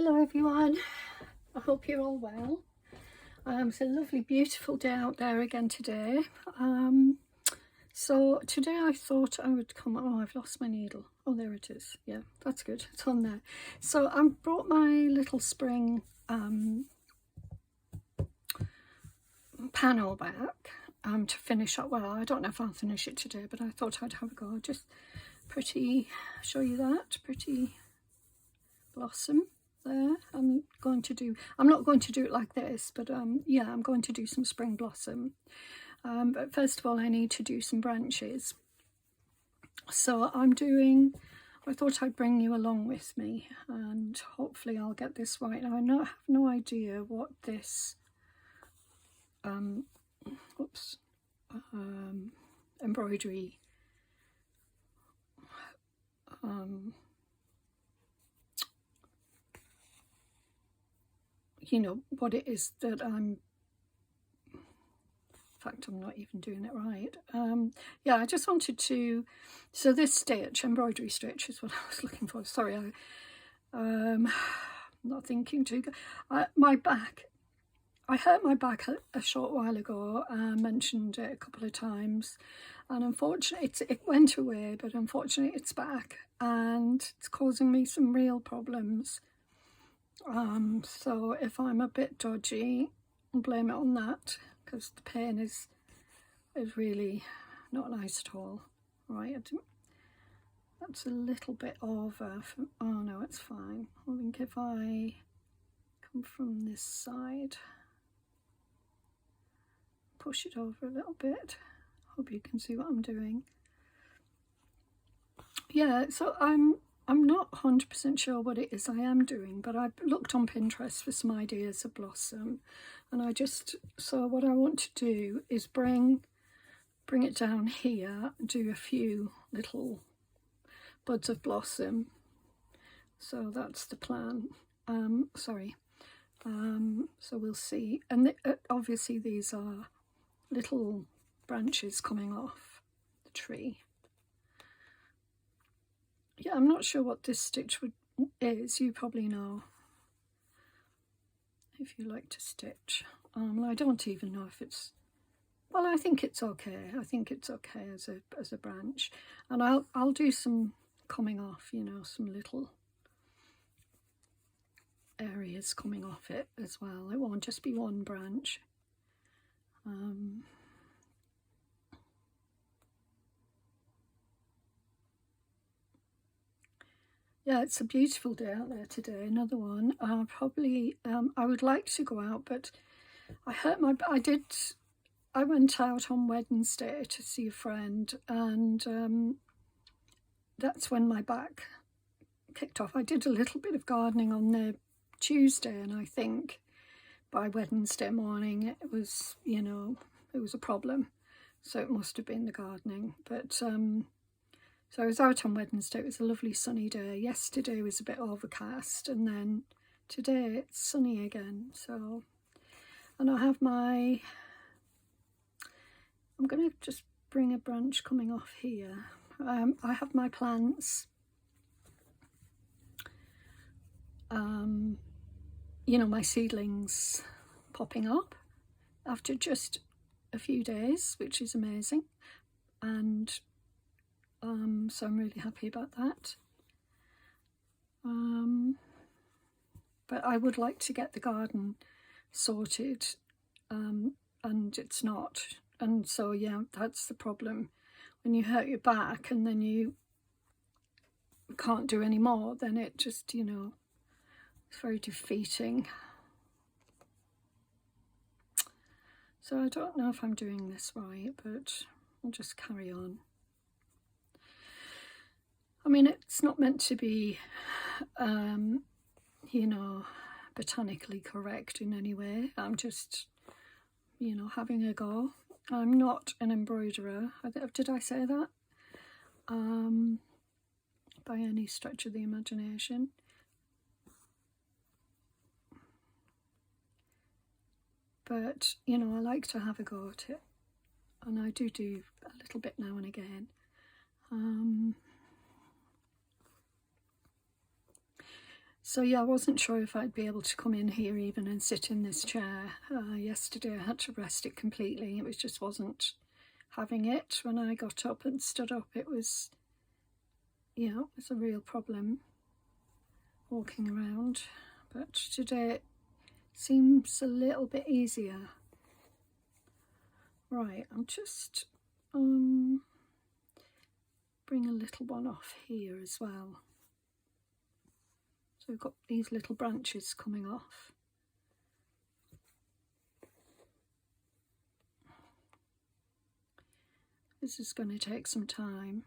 Hello everyone, I hope you're all well. It's a lovely beautiful day out there again today. So today I thought I would come, oh I've lost my needle, oh there it is, yeah that's good, it's on there. So I brought my little spring panel back to finish up. Well, I don't know if I'll finish it today, but I thought I'd have a go. Just pretty, show you that, pretty blossom there. I'm not going to do it like this, but yeah, I'm going to do some spring blossom. But first of all I need to do some branches. So I thought I'd bring you along with me and hopefully I'll get this right. Now I have no idea what this embroidery you know what it is that in fact I'm not even doing it right. Yeah, I just wanted to, so this stitch, embroidery stitch is what I was looking for. Sorry, I'm not thinking too good. My back, I hurt my back a short while ago. I mentioned it a couple of times, and unfortunately it went away, but unfortunately it's back and it's causing me some real problems. So if I'm a bit dodgy, I'll blame it on that, because the pain is really not nice at all. Right, that's a little bit over. Oh no, it's fine. I think if I come from this side, push it over a little bit. Hope you can see what I'm doing. Yeah, so I'm not 100% sure what it is I am doing, but I've looked on Pinterest for some ideas of blossom, and so what I want to do is bring it down here and do a few little buds of blossom. So that's the plan. So we'll see. And obviously these are little branches coming off the tree. Yeah, I'm not sure what this stitch is. You probably know if you like to stitch. I don't even know if it's, well, I think it's okay. I think it's okay as a branch, and I'll do some coming off, you know, some little areas coming off it as well. It won't just be one branch. Yeah, it's a beautiful day out there today. Another one. I would like to go out, but I hurt my. I went out on Wednesday to see a friend, and that's when my back kicked off. I did a little bit of gardening on the Tuesday, and I think by Wednesday morning it was, you know, it was a problem. So it must have been the gardening. But so I was out on Wednesday. It was a lovely sunny day. Yesterday was a bit overcast, and then today it's sunny again. So, and I have I'm going to just bring a branch coming off here. I have my plants, you know, my seedlings popping up after just a few days, which is amazing. And so I'm really happy about that. But I would like to get the garden sorted, and it's not. And so, yeah, that's the problem. When you hurt your back and then you can't do any more, then it just, you know, it's very defeating. So I don't know if I'm doing this right, but I'll just carry on. I mean, it's not meant to be, you know, botanically correct in any way. I'm just, you know, having a go. I'm not an embroiderer. Did I say that? By any stretch of the imagination. But, you know, I like to have a go at it. And I do a little bit now and again. So yeah, I wasn't sure if I'd be able to come in here even and sit in this chair. Yesterday I had to rest it completely. It just wasn't having it. When I got up and stood up, it was, you know, it was a real problem walking around. But today it seems a little bit easier. Right, I'm just bring a little one off here as well. So we've got these little branches coming off. This is going to take some time.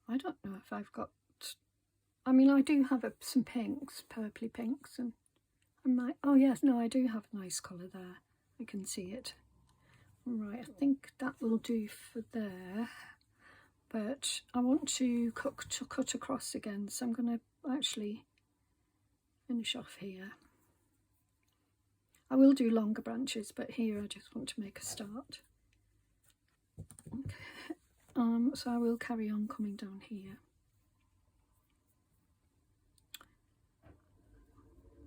I don't know if I've got, I mean, I do have some pinks, purpley pinks, and I might, oh yes, no, I do have a nice colour there. I can see it. Right, I think that will do for there. But I want to cut across again, so I'm going to actually finish off here. I will do longer branches, but here I just want to make a start. Okay. So I will carry on coming down here.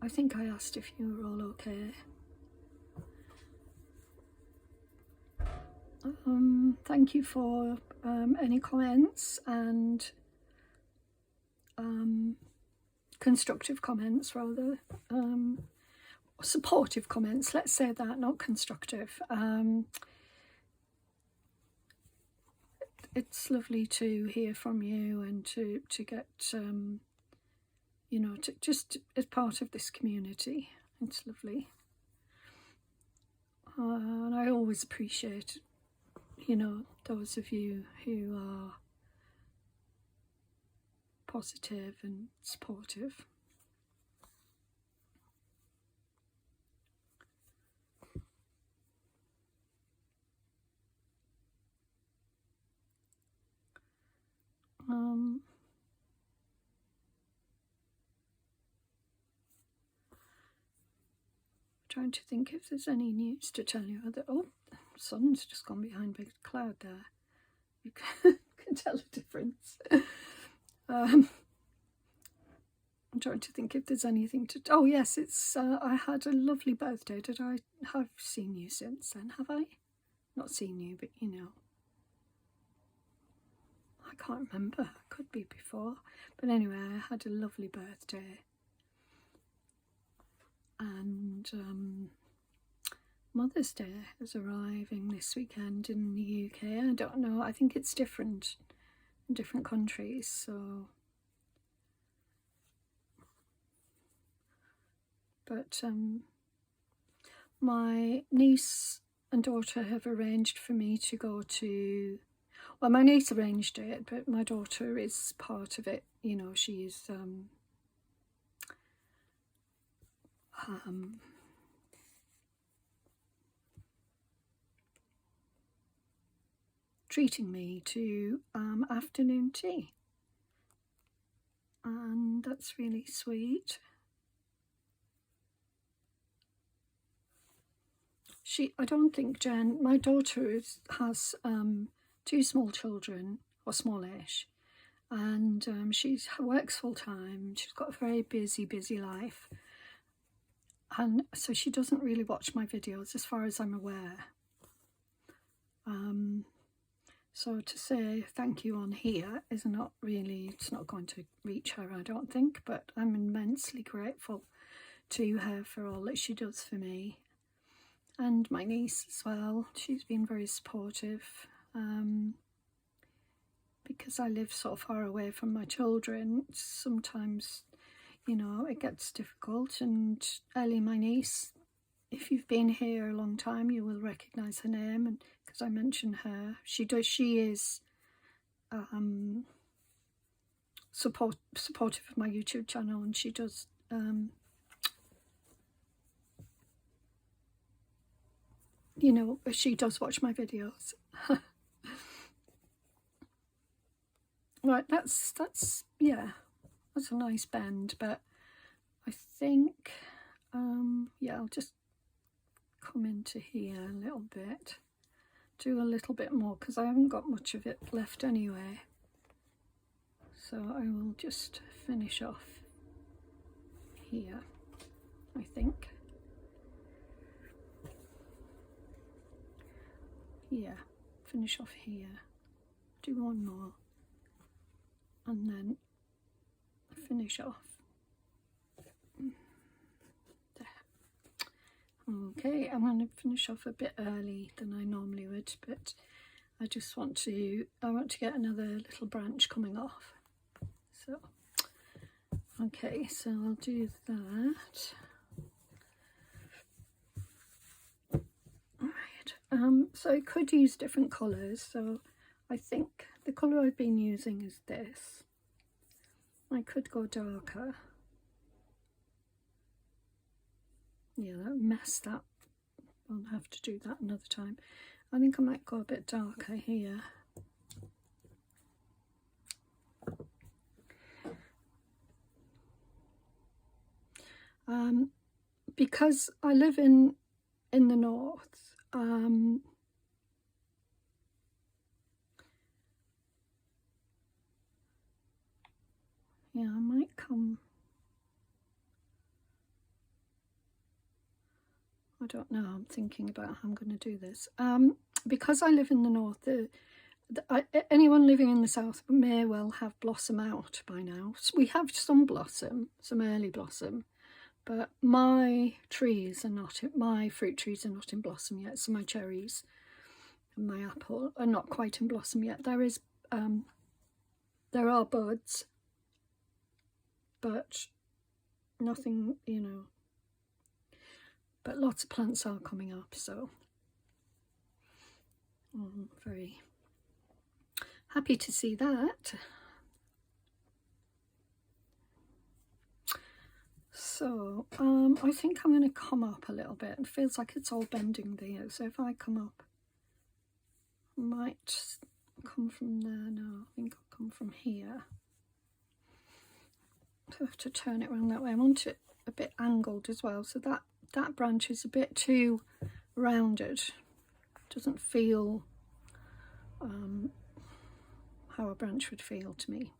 I think I asked if you were all okay. Thank you for any comments and constructive comments, rather. Supportive comments, let's say that, not constructive. It's lovely to hear from you and to get, you know, just as part of this community. It's lovely. And I always appreciate, you know, those of you who are positive and supportive. Trying to think if there's any news to tell you. Oh, the sun's just gone behind a big cloud there. You can tell the difference. I'm trying to think if there's anything to... Oh yes, it's I had a lovely birthday. Did I have seen you since then? Have I? Not seen you, but you know. I can't remember. Could be before. But anyway, I had a lovely birthday. And Mother's Day is arriving this weekend in the UK. I don't know. I think it's different in different countries. So, but my niece and daughter have arranged for me to go to... Well, my niece arranged it, but my daughter is part of it. You know, she's treating me to afternoon tea, and that's really sweet. I don't think Jen, my daughter has 2 small children, or smallish, and she works full time. She's got a very busy life, and so she doesn't really watch my videos as far as I'm aware. So to say thank you on here is not really, it's not going to reach her, I don't think, but I'm immensely grateful to her for all that she does for me. And my niece as well, she's been very supportive. Because I live so far away from my children, sometimes, you know, it gets difficult. And Ellie, my niece, if you've been here a long time, you will recognise her name, and because I mention her, she is supportive of my YouTube channel, and she does you know, she does watch my videos. Right, that's yeah, that's a nice bend, but I think yeah, I'll just come into here a little bit, do a little bit more because I haven't got much of it left anyway. So I will just finish off here, I think. Yeah, finish off here, do one more, and then finish off there. Okay, I'm going to finish off a bit early than I normally would, but I just want to get another little branch coming off. So, okay, so I'll do that. Right, so I could use different colours, so I think the colour I've been using is this. I could go darker. Yeah, that messed up. I'll have to do that another time. I think I might go a bit darker here. Because I live in the north, yeah, I might come, I don't know, I'm thinking about how I'm going to do this. Because I live in the north, anyone living in the south may well have blossom out by now. So we have some blossom, some early blossom, but my trees are not, my fruit trees are not in blossom yet. So my cherries and my apple are not quite in blossom yet. There are buds, but nothing, you know, but lots of plants are coming up, so I'm very happy to see that. So I think I'm going to come up a little bit. It feels like it's all bending there, so if I come up, I might come from there. No, I think I'll come from here. So I have to turn it around that way. I want it a bit angled as well, so that branch is a bit too rounded. Doesn't feel how a branch would feel to me.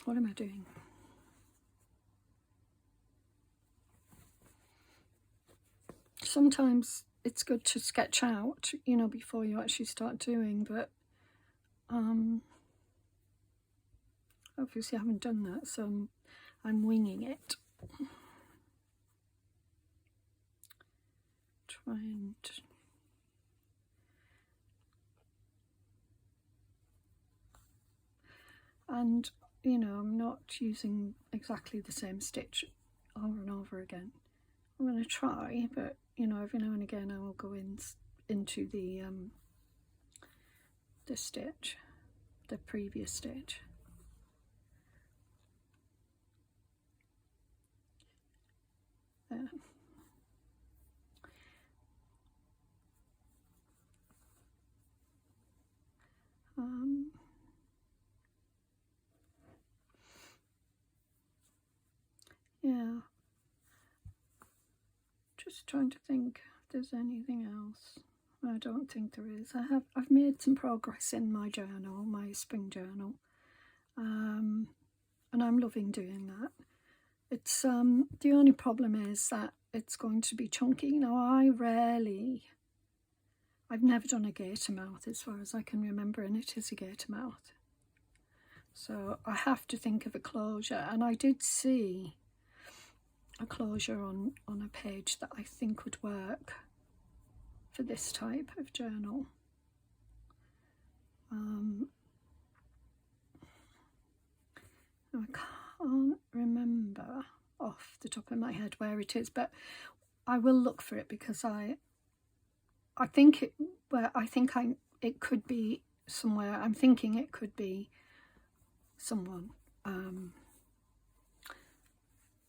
What am I doing? Sometimes it's good to sketch out, you know, before you actually start doing, but obviously I haven't done that, so I'm winging it. Trying to... And, you know, I'm not using exactly the same stitch over and over again. I'm going to try, but, you know, every now and again I will go into the stitch, the previous stitch. There. Yeah, just trying to think if there's anything else. I don't think there is. I've made some progress in my journal, my spring journal, and I'm loving doing that. It's the only problem is that it's going to be chunky. Now I've never done a gator mouth as far as I can remember, and it is a gator mouth. So I have to think of a closure, and I did see a closure on a page that I think would work for this type of journal. I can't remember off the top of my head where it is, but I will look for it because I think it could be somewhere. I'm thinking it could be someone.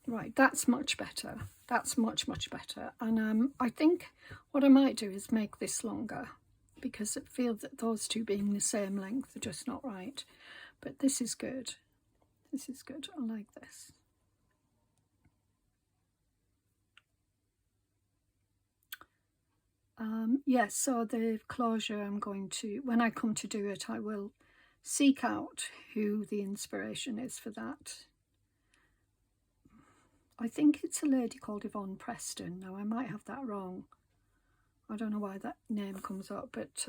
Right, that's much better. That's much better. And I think what I might do is make this longer, because it feels that those two being the same length are just not right. But this is good. This is good. I like this. Yes, so the closure, I'm going to, when I come to do it, I will seek out who the inspiration is for that. I think it's a lady called Yvonne Preston. Now, I might have that wrong. I don't know why that name comes up, but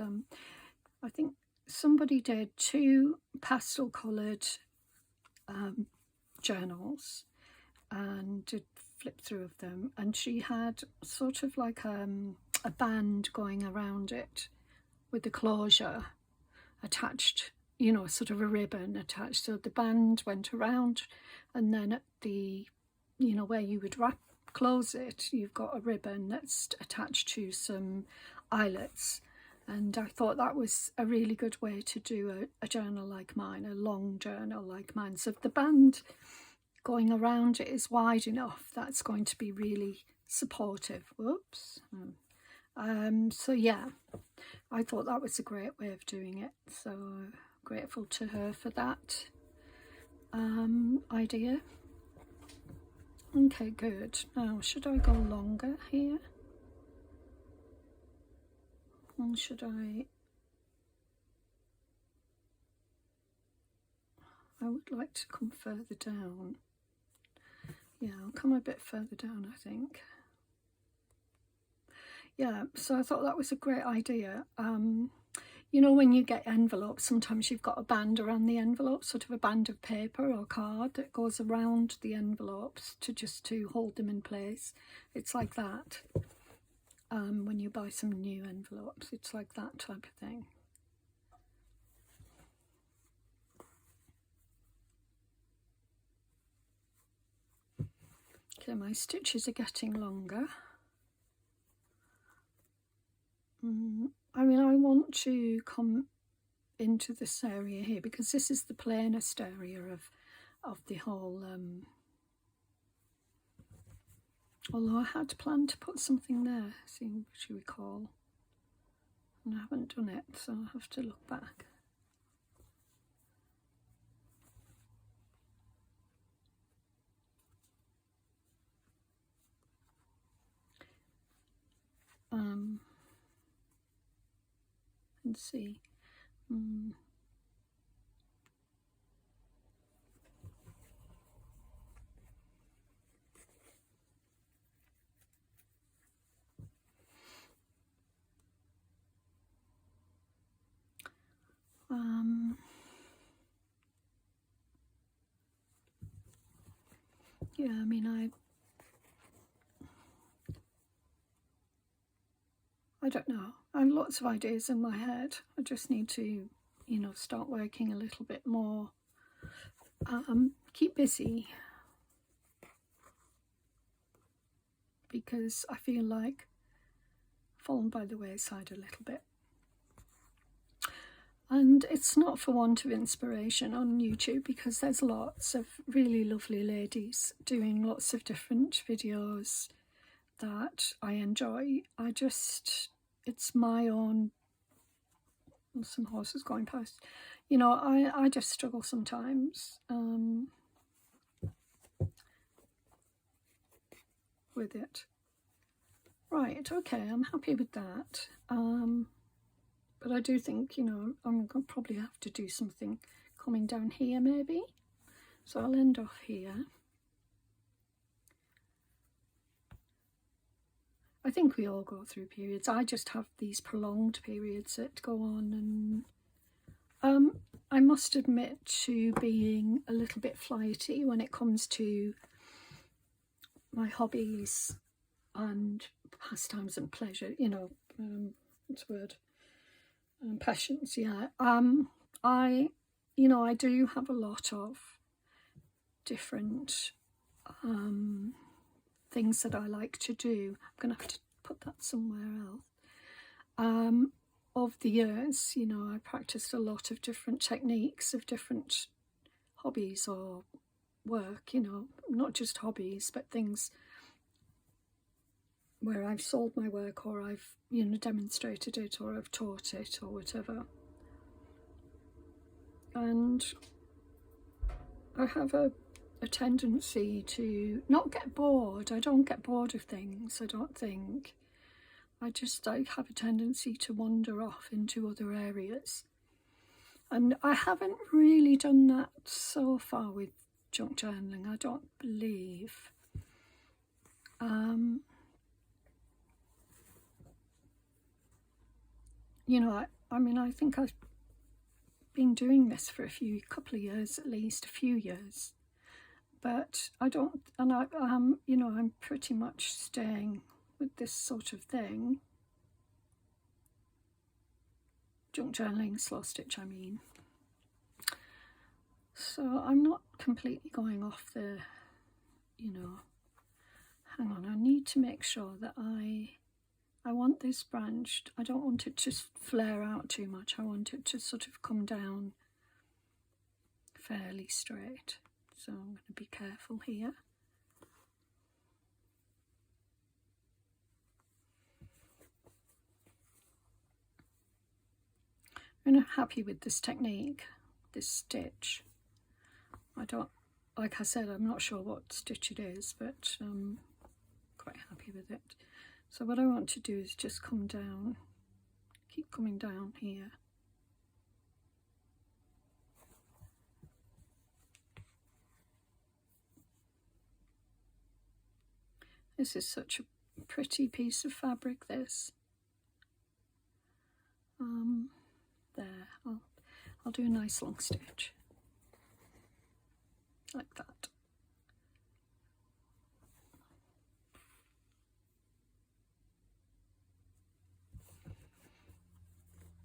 I think somebody did 2 pastel coloured journals and did flip through of them, and she had sort of like a band going around it with the closure attached, you know, sort of a ribbon attached. So the band went around, and then at the, you know, where you would close it, you've got a ribbon that's attached to some eyelets. And I thought that was a really good way to do a journal like mine, a long journal like mine. So if the band going around it is wide enough, that's going to be really supportive. Whoops. So yeah, I thought that was a great way of doing it. So grateful to her for that idea. Okay, good. Now, should I go longer here? Or should I would like to come further down. Yeah, I'll come a bit further down, I think. Yeah, so I thought that was a great idea. You know, when you get envelopes, sometimes you've got a band around the envelope, sort of a band of paper or card that goes around the envelopes to hold them in place. It's like that. When you buy some new envelopes, it's like that type of thing. Okay, my stitches are getting longer. I mean, I want to come into this area here because this is the plainest area of the whole, although I had planned to put something there, seem to recall, and I haven't done it, so I'll have to look back. And see. Yeah, I mean, I don't know. I have lots of ideas in my head. I just need to, you know, start working a little bit more. Keep busy, because I feel like fallen by the wayside a little bit. And it's not for want of inspiration on YouTube, because there's lots of really lovely ladies doing lots of different videos that I enjoy. It's my own, some horses going past, you know, I just struggle sometimes with it. Right, okay, I'm happy with that. But I do think, you know, I'm going to probably have to do something coming down here maybe. So I'll end off here. I think we all go through periods. I just have these prolonged periods that go on, and I must admit to being a little bit flighty when it comes to my hobbies and pastimes and pleasure, you know, what's the word? Passions, yeah. You know, I do have a lot of different things that I like to do. I'm going to have to put that somewhere else. of the years, you know, I practiced a lot of different techniques of different hobbies or work, you know, not just hobbies, but things where I've sold my work, or I've, you know, demonstrated it, or I've taught it, or whatever. And I have a tendency to not get bored. I don't get bored of things, I don't think. I have a tendency to wander off into other areas. And I haven't really done that so far with junk journaling, I don't believe. You know, I mean, I think I've been doing this for a couple of years, at least a few years. But I don't, and you know, I'm pretty much staying with this sort of thing. Junk journaling, slow stitch, I mean. So I'm not completely going off the, you know, hang on, I need to make sure that I want this branched. I don't want it to flare out too much. I want it to sort of come down fairly straight. So I'm going to be careful here. I'm happy with this technique, this stitch. I don't, like I said, I'm not sure what stitch it is, but I'm quite happy with it. So what I want to do is just come down, keep coming down here. This is such a pretty piece of fabric, this. There, I'll do a nice long stitch, like that.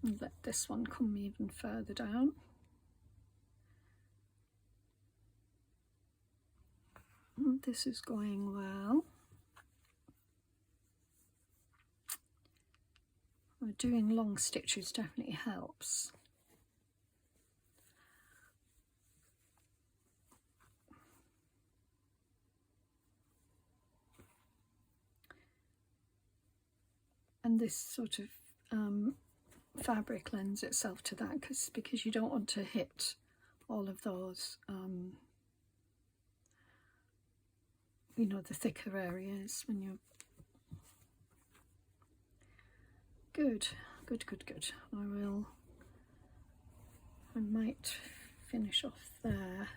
And let this one come even further down. And this is going well. Doing long stitches definitely helps. And this sort of fabric lends itself to that, because you don't want to hit all of those, you know, the thicker areas when you're... Good, good, good, good. I might finish off there.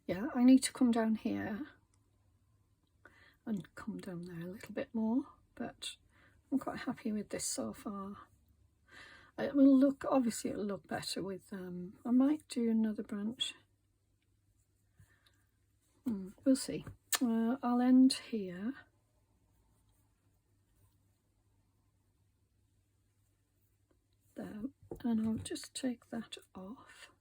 Yeah, I need to come down here and come down there a little bit more, but I'm quite happy with this so far. It will look, obviously it'll look better with, I might do another branch. We'll see. I'll end here. There, and I'll just take that off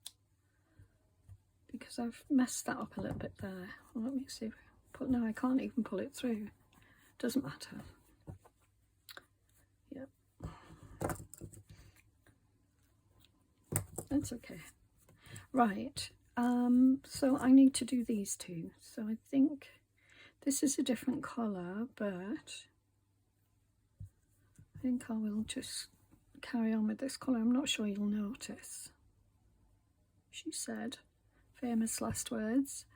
because I've messed that up a little bit there. Well, let me see. No, I can't even pull it through. Doesn't matter. Yep. That's okay. Right. So I need to do these two. So I think this is a different colour, but I think I will just carry on with this colour. I'm not sure you'll notice. She said, famous last words.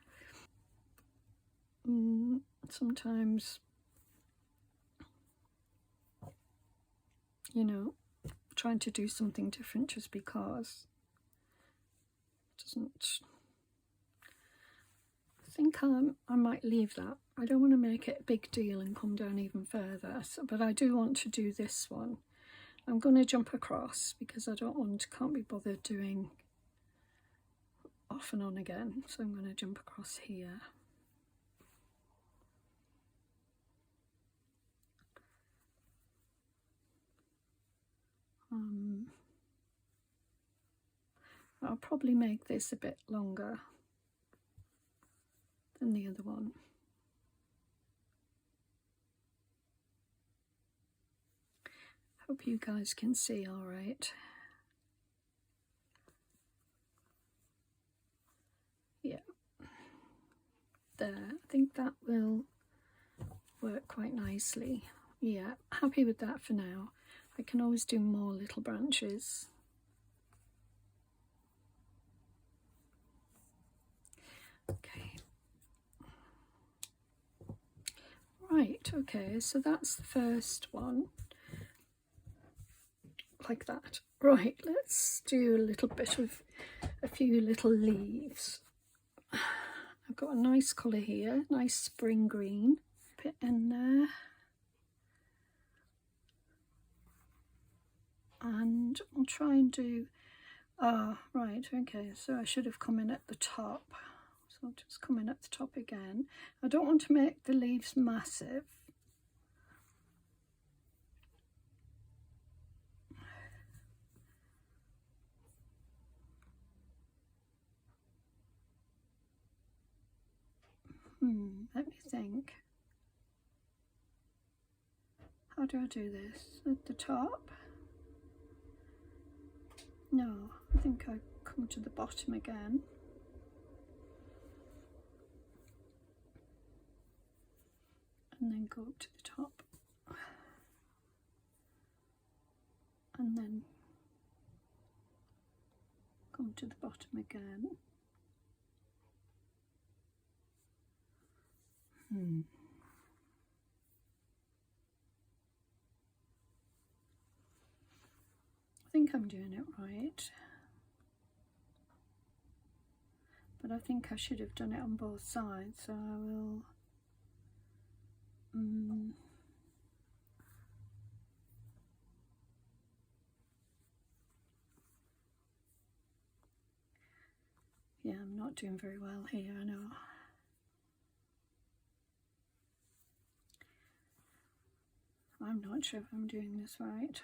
Sometimes, you know, trying to do something different just because doesn't... I think I might leave that. I don't want to make it a big deal and come down even further, but I do want to do this one. I'm going to jump across because I can't be bothered doing off and on again, so I'm going to jump across here. I'll probably make this a bit longer than the other one. Hope you guys can see all right. Yeah, there, I think that will work quite nicely. Yeah, happy with that for now. I can always do more little branches. Okay. Right, okay, so that's the first one. Like that. Right, let's do a little bit of a few little leaves. I've got a nice colour here, nice spring green. Put it in there. And I'll try and do, right, okay, so I should have come in at the top. So I'll just come in at the top again. I don't want to make the leaves massive. Let me think. How do I do this? At the top? No, I think I come to the bottom again. And then go up to the top. And then come to the bottom again. I think I'm doing it right. But I think I should have done it on both sides, so I will... Yeah, I'm not doing very well here, I know. I'm not sure if I'm doing this right.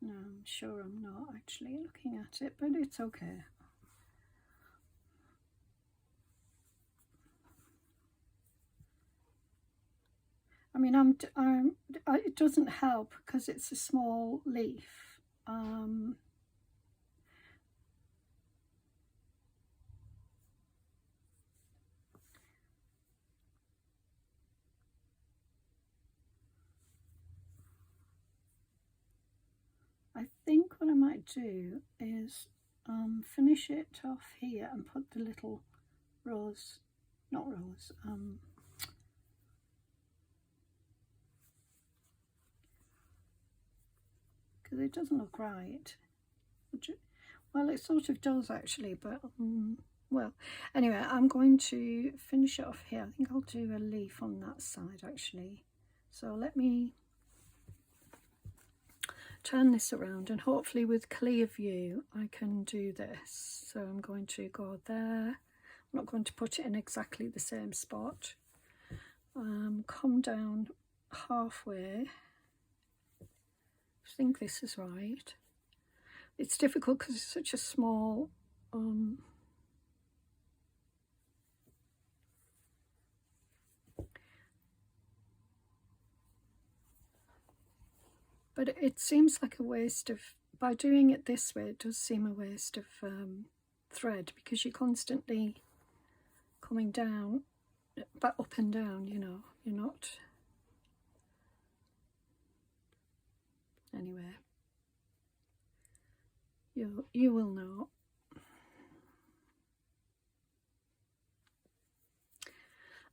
No, I'm sure I'm not actually looking at it, but it's okay. I mean, it doesn't help because it's a small leaf. I think what I might do is finish it off here and put the little rose, not rose, because it doesn't look right. Well, it sort of does actually, but well, anyway, I'm going to finish it off here. I think I'll do a leaf on that side actually. So let me turn this around, and hopefully with clear view I can do this. So I'm going to go there. I'm not going to put it in exactly the same spot. Come down halfway. I think this is right. It's difficult because it's such a small but it seems like a waste of, by doing it this way, it does seem a waste of thread, because you're constantly coming down, but up and down, you know, you're not. Anyway, you will know.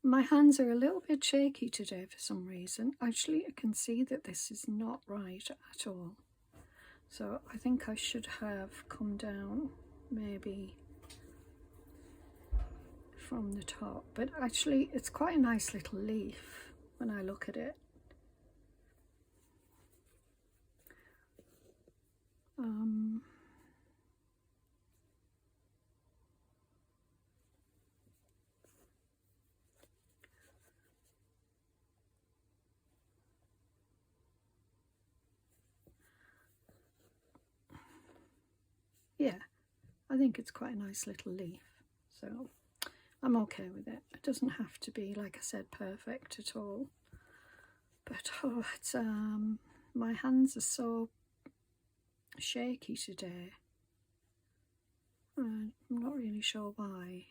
My hands are a little bit shaky today for some reason. Actually, I can see that this is not right at all. So I think I should have come down maybe from the top. But actually, it's quite a nice little leaf when I look at it. think it's quite a nice little leaf, so I'm okay with it. It doesn't have to be, like I said, perfect at all. But oh, it's my hands are so shaky today. I'm not really sure why.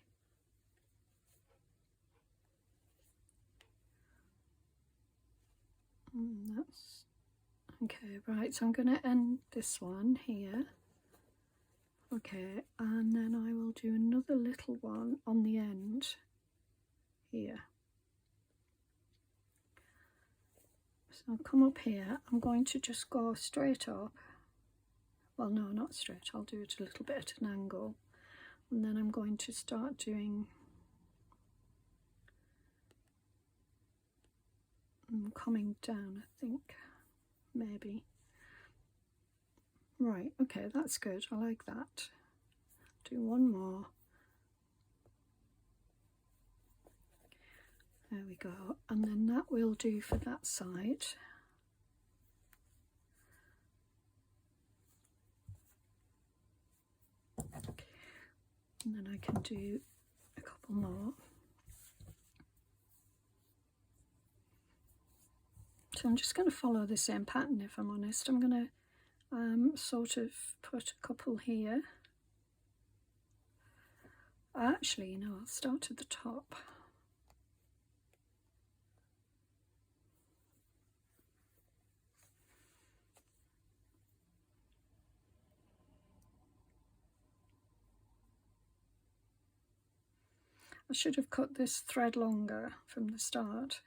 That's okay, right, so I'm going to end this one here. Okay, and then I will do another little one on the end here. So I'll come up here, I'm going to just go straight up. Well, no, not straight, I'll do it a little bit at an angle. And then I'm going to start doing coming down, I think, maybe. Right, okay, that's good, I like that. Do one more. There we go, and then that will do for that side. And then I can do a couple more. So I'm just going to follow the same pattern, if I'm honest. I'm going to sort of put a couple here. Actually, no, I'll start at the top. I should have cut this thread longer from the start.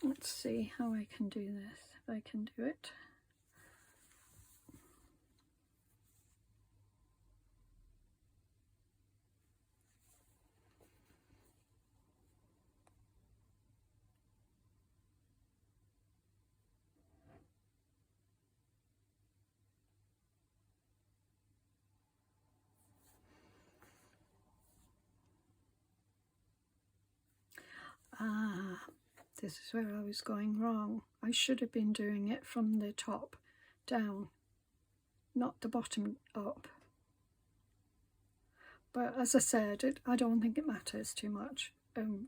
Let's see how I can do this, if I can do it. Ah, this is where I was going wrong. I should have been doing it from the top down, not the bottom up. But as I said, I don't think it matters too much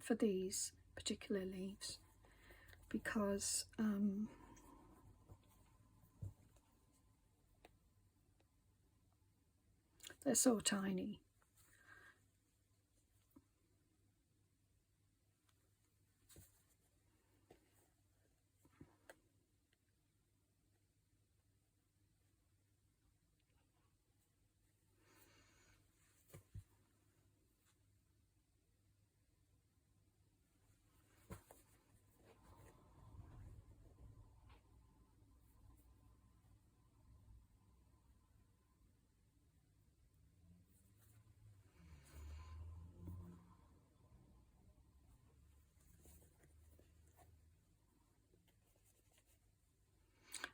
for these particular leaves, because they're so tiny.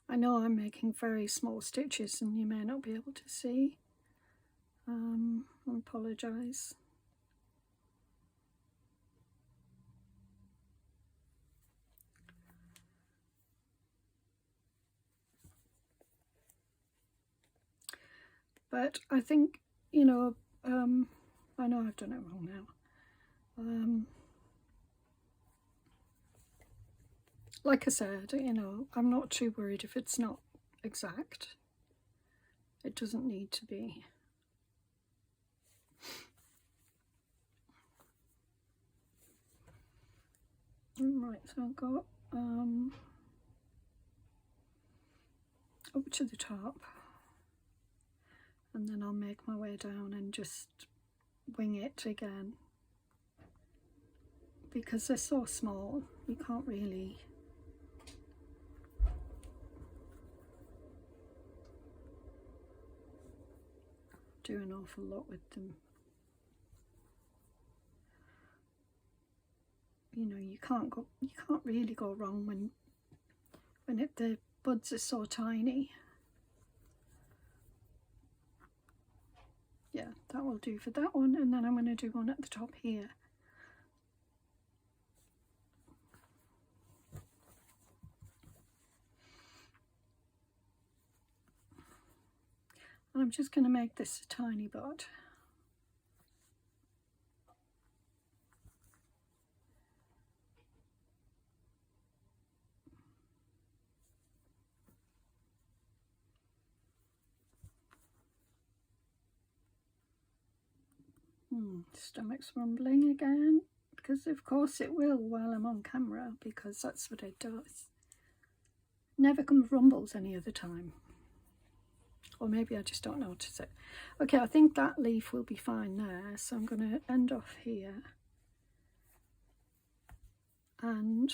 I know I'm making very small stitches and you may not be able to see. I apologise. But I think, you know, I know I've done it wrong now. Like I said, you know, I'm not too worried if it's not exact. It doesn't need to be. Right, so I'll go up to the top, and then I'll make my way down and just wing it again, because they're so small you can't really do an awful lot with them. You know, you can't really go wrong when the buds are so tiny. yeah, that will do for that one. And then I'm going to do one at the top here. And I'm just going to make this a tiny bud. Stomach's rumbling again, because of course it will while I'm on camera, because that's what it does. Never rumbles any other time. Or maybe I just don't notice it. Okay, I think that leaf will be fine there, so I'm going to end off here. And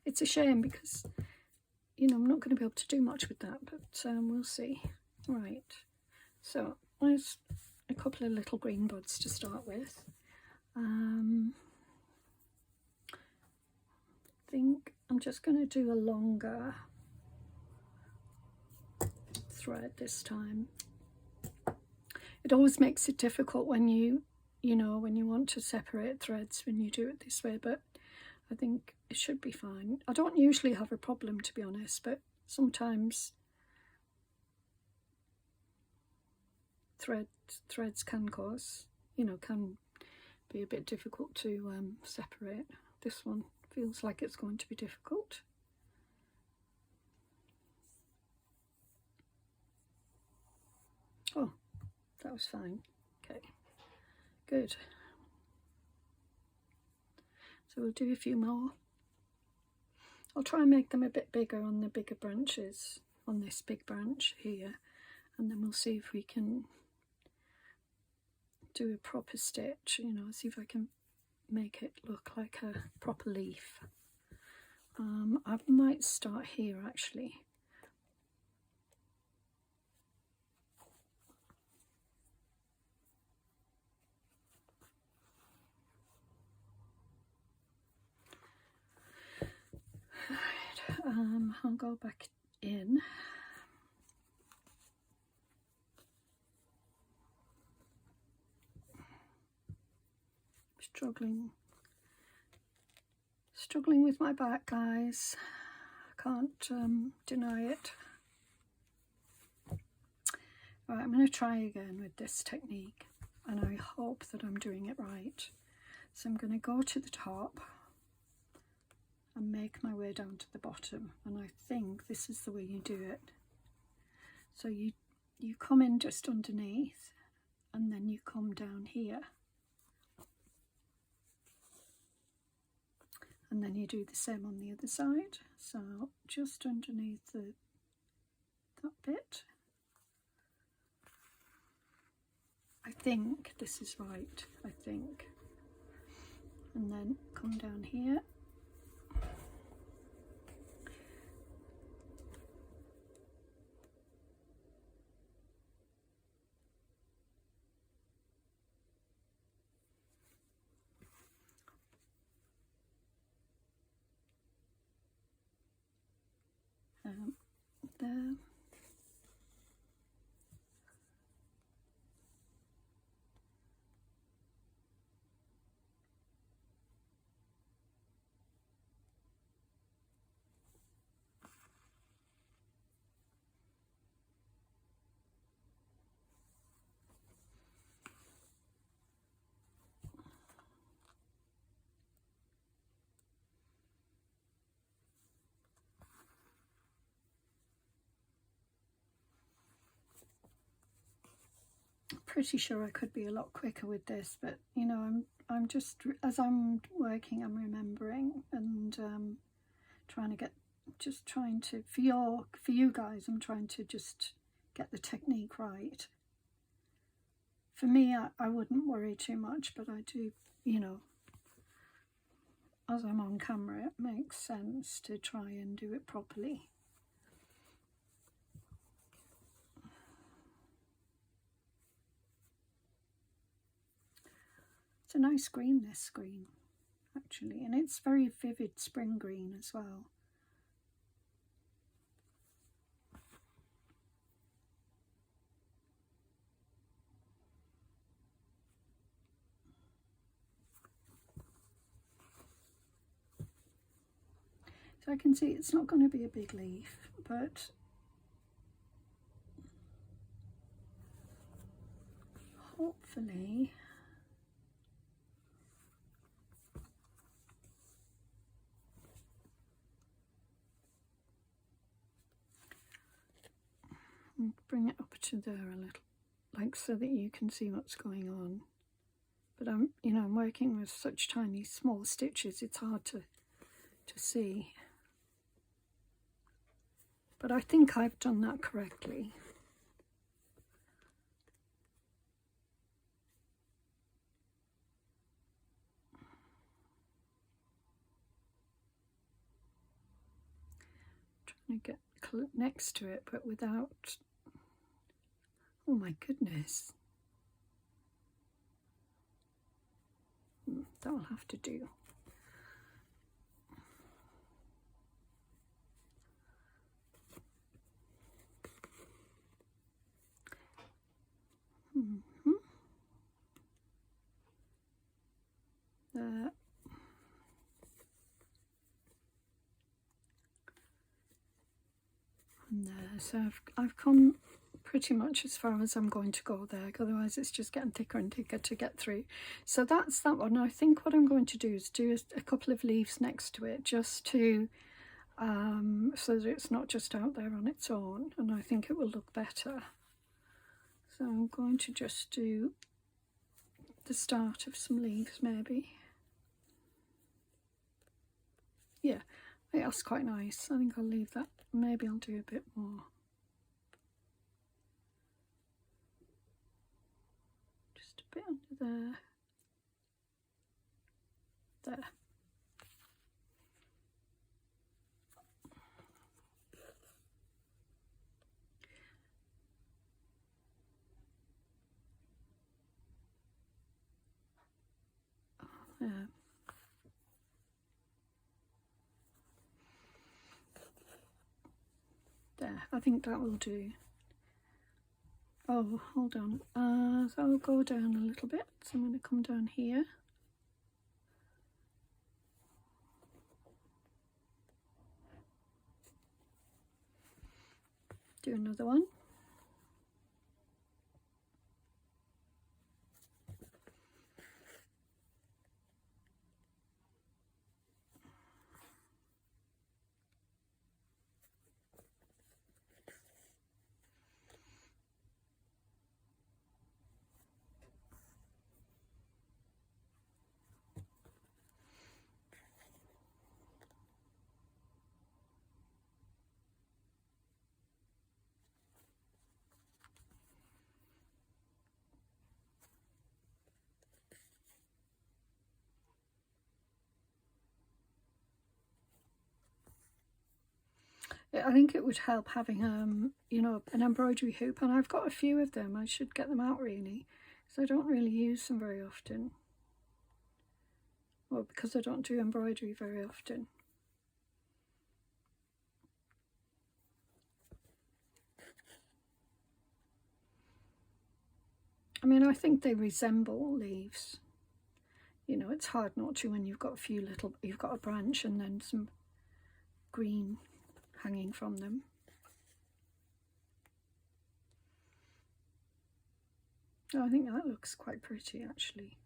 it's a shame because, you know, I'm not going to be able to do much with that, but we'll see. Right, so there's a couple of little green buds to start with. I think I'm just going to do a longer thread this time. It always makes it difficult when you know, when you want to separate threads when you do it this way, but I think it should be fine. I don't usually have a problem, to be honest, but sometimes threads can cause, you know, can be a bit difficult to separate. This one feels like it's going to be difficult. Oh, that was fine. Okay, good. So we'll do a few more. I'll try and make them a bit bigger on the bigger branches, on this big branch here, and then we'll see if we can do a proper stitch, you know, see if I can make it look like a proper leaf. I might start here actually. Right, I'll go back in. Struggling with my back, guys. I can't deny it. Right, I'm going to try again with this technique, and I hope that I'm doing it right. So I'm going to go to the top and make my way down to the bottom, and I think this is the way you do it. So you come in just underneath, and then you come down here, and then you do the same on the other side. So just underneath that bit. I think this is right, I think. And then come down here. There. Pretty sure I could be a lot quicker with this, but you know, I'm just, as I'm working, I'm remembering and trying to for you guys, I'm trying to just get the technique right. For me, I wouldn't worry too much, but I do, you know, as I'm on camera, it makes sense to try and do it properly. It's a nice green, this green, actually, and it's very vivid spring green as well. So I can see it's not going to be a big leaf, but hopefully bring it up to there a little, like so that you can see what's going on. But I'm working with such tiny small stitches, it's hard to see. But I think I've done that correctly. Trying to get next to it, but without, oh my goodness. That'll have to do. There. And there. So I've come pretty much as far as I'm going to go there, otherwise it's just getting thicker and thicker to get through. So that's that one. I think what I'm going to do is do a couple of leaves next to it, just to so that it's not just out there on its own, and I think it will look better. So I'm going to just do the start of some leaves, maybe. Yeah, that's quite nice. I think I'll leave that. Maybe I'll do a bit more. Just a bit under there. There. Yeah. There, I think that will do. Oh, hold on. So I'll go down a little bit. So I'm going to come down here. Do another one. I think it would help having an embroidery hoop, and I've got a few of them. I should get them out really, because I don't really use them very often. Well, because I don't do embroidery very often. I mean, I think they resemble leaves. You know, it's hard not to when you've got you've got a branch and then some green hanging from them. Oh, I think that looks quite pretty actually.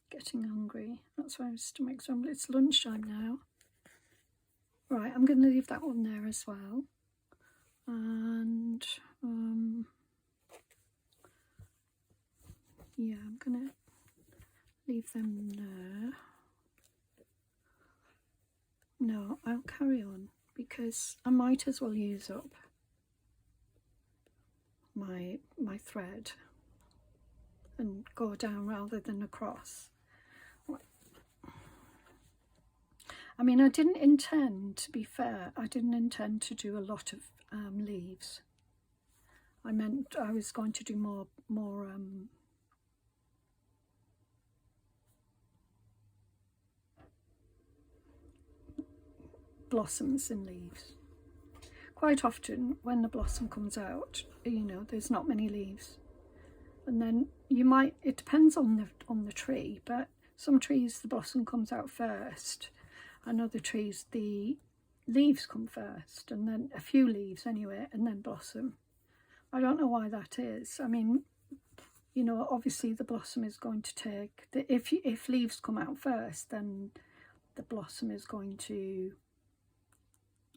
Getting hungry. That's why my stomach's rumbling. It's lunchtime now. Right, I'm going to leave that one there as well. And yeah, I'm going to leave them there. No, I'll carry on because I might as well use up my thread and go down rather than across. I mean, I didn't intend, to be fair, I didn't intend to do a lot of leaves. I meant I was going to do more blossoms and leaves. Quite often when the blossom comes out, you know, there's not many leaves. And then you might, it depends on the tree, but some trees the blossom comes out first, and other trees the leaves come first, and then a few leaves anyway, and then blossom. I don't know why that is. I mean, you know, obviously the blossom is going to take, if leaves come out first, then the blossom is going to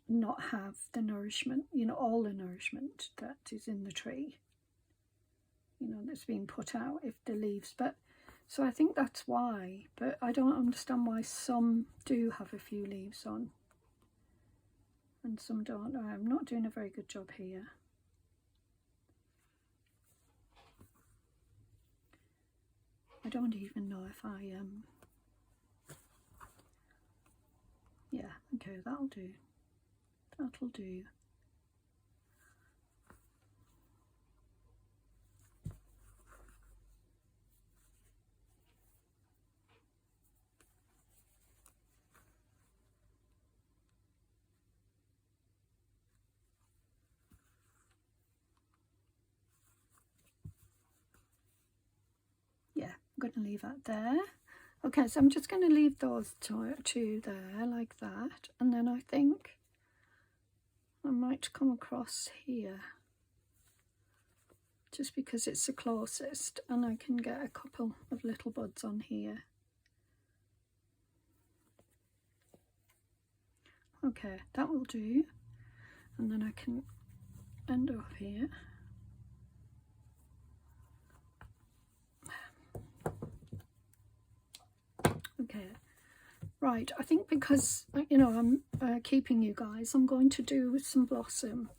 not have the nourishment, you know, all the nourishment that is in the tree, you know, that's being put out if the leaves. But so I think that's why, but I don't understand why some do have a few leaves on and some don't. I'm not doing a very good job here. I don't even know if I yeah, okay, that'll do. That'll do. Yeah, I'm going to leave that there. Okay, so I'm just going to leave those two there like that, and then I think I might come across here just because it's the closest, and I can get a couple of little buds on here. Okay, that will do, and then I can end off here. Okay, right, I think because, you know, I'm keeping you guys, I'm going to do some blossom,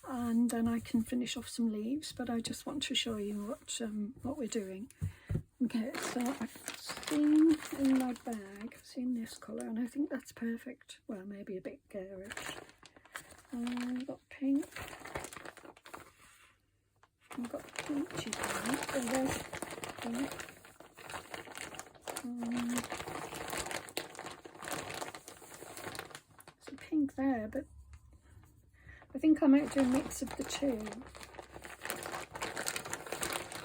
and then I can finish off some leaves, but I just want to show you what we're doing. Okay, so I've seen in my bag, I've seen this colour, and I think that's perfect. Well, maybe a bit garish. I've got pink. I've got peachy pink. Oh, there's pink. There's a pink there, but I think I might do a mix of the two,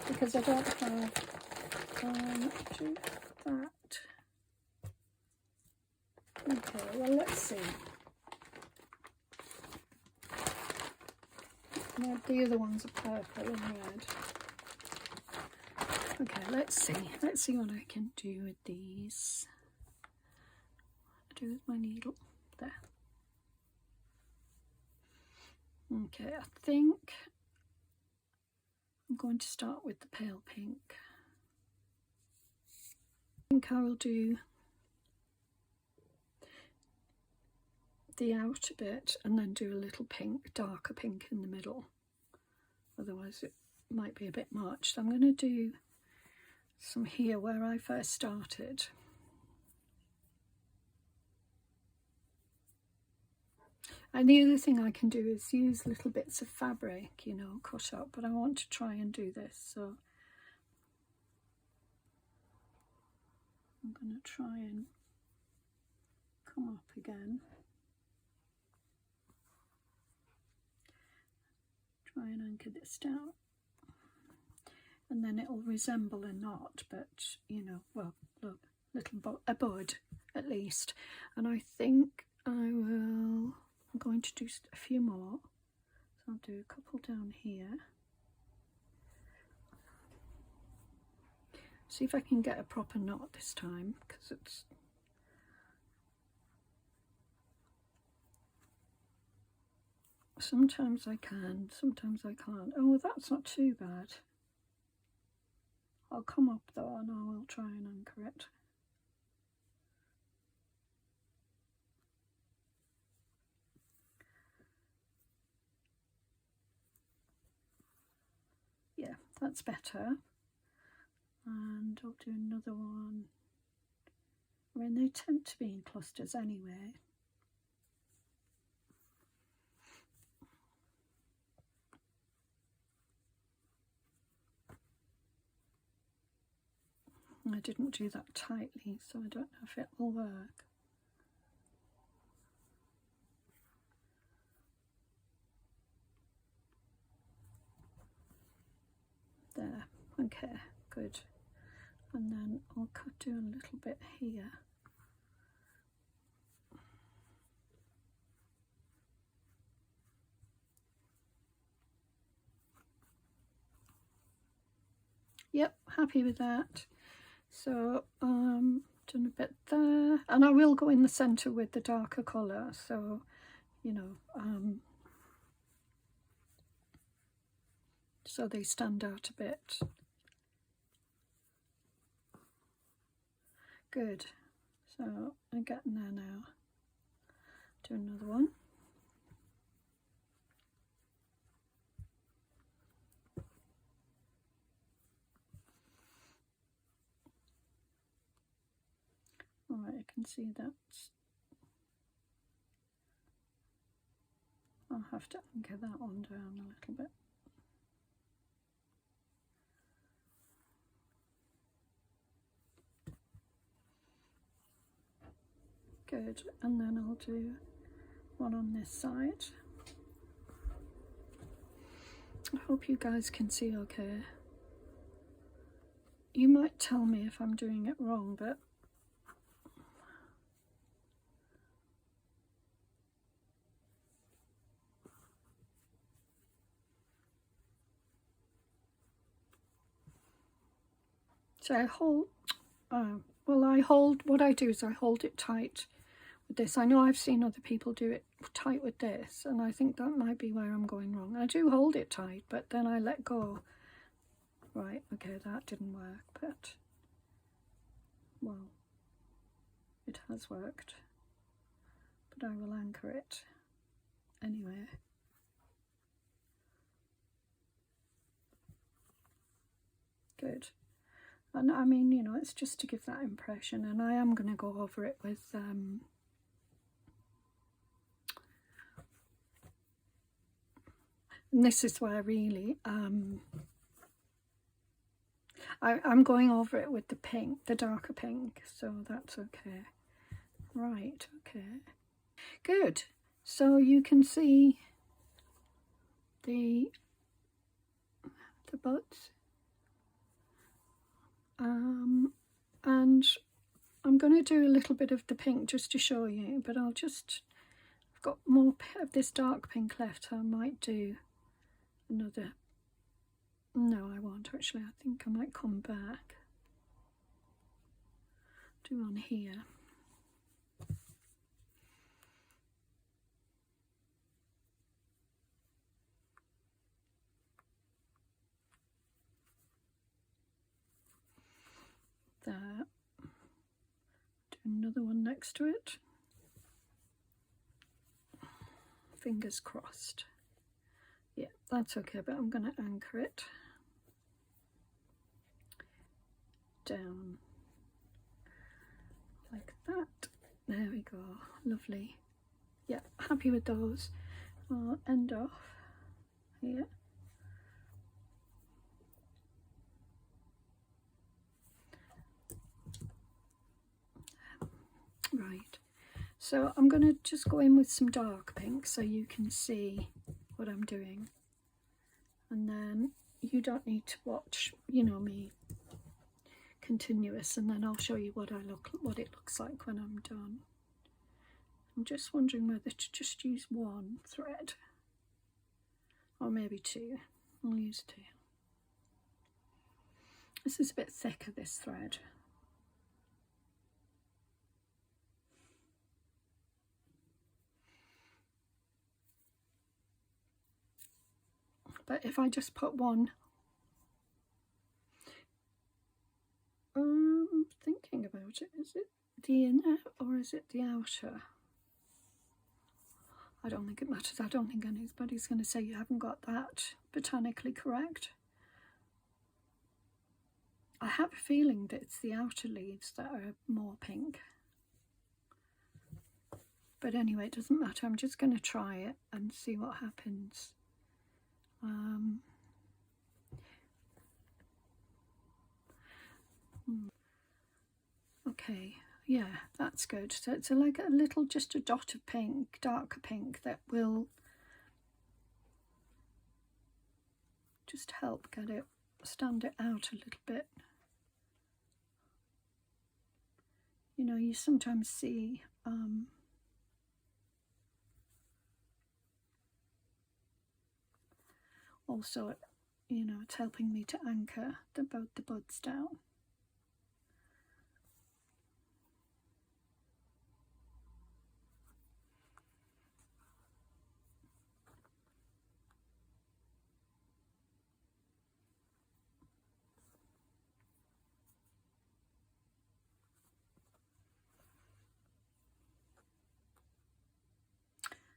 because I don't have do that. Okay, well, let's see. No, the other ones are purple and red. Okay, let's see what I can do with these. What do with my needle? There. Okay, I think I'm going to start with the pale pink. I think I will do the outer bit and then do a little pink, darker pink in the middle. Otherwise it might be a bit much. So I'm going to do some here where I first started. And the other thing I can do is use little bits of fabric, you know, cut up, but I want to try and do this, so I'm going to try and come up again. Try and anchor this down. And then it'll resemble a knot, but, you know, well, look, a bud at least. And I think I'm going to do a few more. So I'll do a couple down here. See if I can get a proper knot this time, because it's sometimes I can, sometimes I can't. Oh, that's not too bad. I'll come up though and I will try and anchor it. Yeah, that's better. And I'll do another one. I mean, they tend to be in clusters anyway. I didn't do that tightly, so I don't know if it will work. There, okay, good. And then I'll do a little bit here. Yep, happy with that. So done a bit there, and I will go in the center with the darker color, so you know, so they stand out a bit. Good. So I'm getting there now. Do another one. All right, I can see that. I'll have to anchor that one down a little bit. Good, and then I'll do one on this side. I hope you guys can see okay. You might tell me if I'm doing it wrong, but so I hold, what I do is I hold it tight with this. I know I've seen other people do it tight with this, and I think that might be where I'm going wrong. I do hold it tight, but then I let go. Right, okay, that didn't work, but, well, it has worked. But I will anchor it anyway. Good. And I mean, you know, it's just to give that impression, and I am going to go over it with and this is where really I'm going over it with the pink, the darker pink, so that's okay. Right, okay, good. So you can see the buds, and I'm going to do a little bit of the pink just to show you, but I've got more of this dark pink left, so I might do another. No, I won't actually. I think I might come back, do one here. There. Do another one next to it. Fingers crossed. Yeah, that's okay, but I'm going to anchor it down like that. There we go, lovely. Yeah, happy with those. I'll end off here. Right, so I'm going to just go in with some dark pink so you can see what I'm doing, and then you don't need to watch, you know, me continuous, and then I'll show you what it looks like when I'm done. I'm just wondering whether to just use one thread or maybe two. I'll use two. This is a bit thicker, this thread. But if I just put one, I'm thinking about it. Is it the inner or is it the outer? I don't think it matters. I don't think anybody's going to say you haven't got that botanically correct. I have a feeling that it's the outer leaves that are more pink. But anyway, it doesn't matter. I'm just going to try it and see what happens. Okay, yeah, that's good. So it's like a little, just a dot of pink, darker pink, that will just help get it stand it out a little bit. You know, you sometimes see also, you know, it's helping me to anchor both the buds down.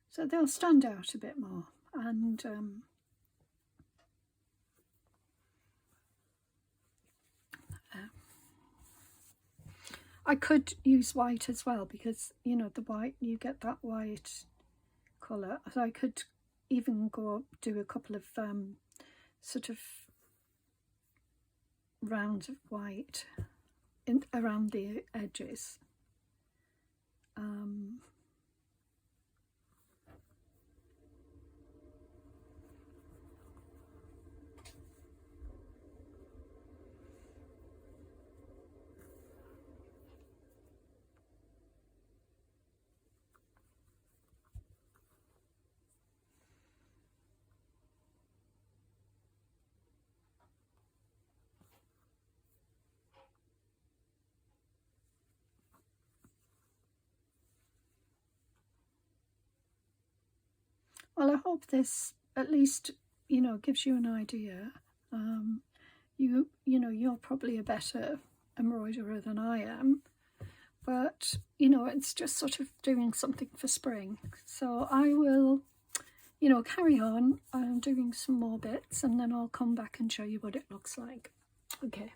So they'll stand out a bit more, and I could use white as well, because, you know, the white, you get that white colour. So I could even go do a couple of sort of rounds of white around the edges. Well, I hope this at least, you know, gives you an idea. You know, you're probably a better embroiderer than I am, but, you know, it's just sort of doing something for spring. So I will, you know, carry on doing some more bits, and then I'll come back and show you what it looks like. Okay.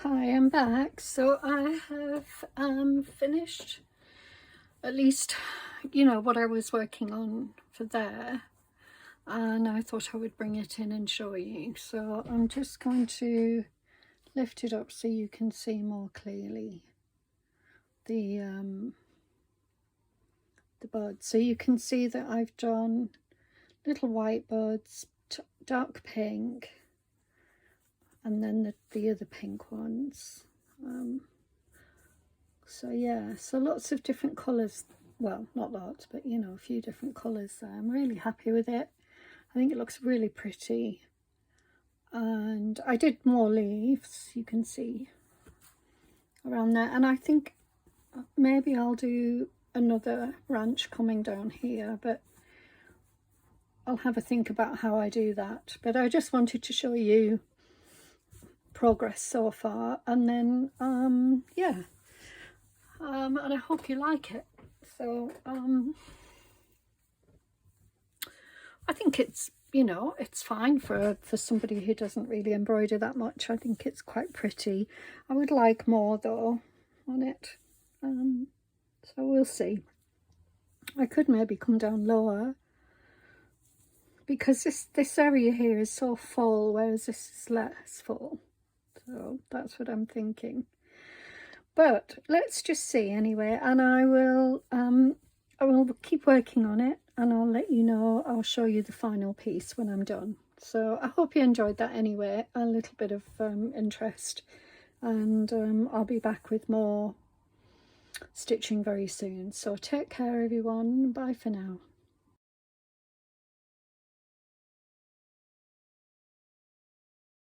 Hi, I'm back. So I have finished at least, you know, what I was working on for there, and I thought I would bring it in and show you. So I'm just going to lift it up so you can see more clearly the buds. So you can see that I've done little white buds, dark pink, and then the other pink ones. So yeah, so lots of different colours. Well, not lots, but, you know, a few different colours there. I'm really happy with it. I think it looks really pretty. And I did more leaves, you can see around there. And I think maybe I'll do another branch coming down here, but I'll have a think about how I do that. But I just wanted to show you progress so far, and then yeah, and I hope you like it. So I think it's, you know, it's fine for somebody who doesn't really embroider that much. I think it's quite pretty. I would like more though on it, so we'll see. I could maybe come down lower, because this area here is so full, whereas this is less full. So that's what I'm thinking. But let's just see anyway, and I will keep working on it, and I'll let you know. I'll show you the final piece when I'm done. So I hope you enjoyed that anyway, a little bit of interest, and I'll be back with more stitching very soon. So take care everyone, bye for now.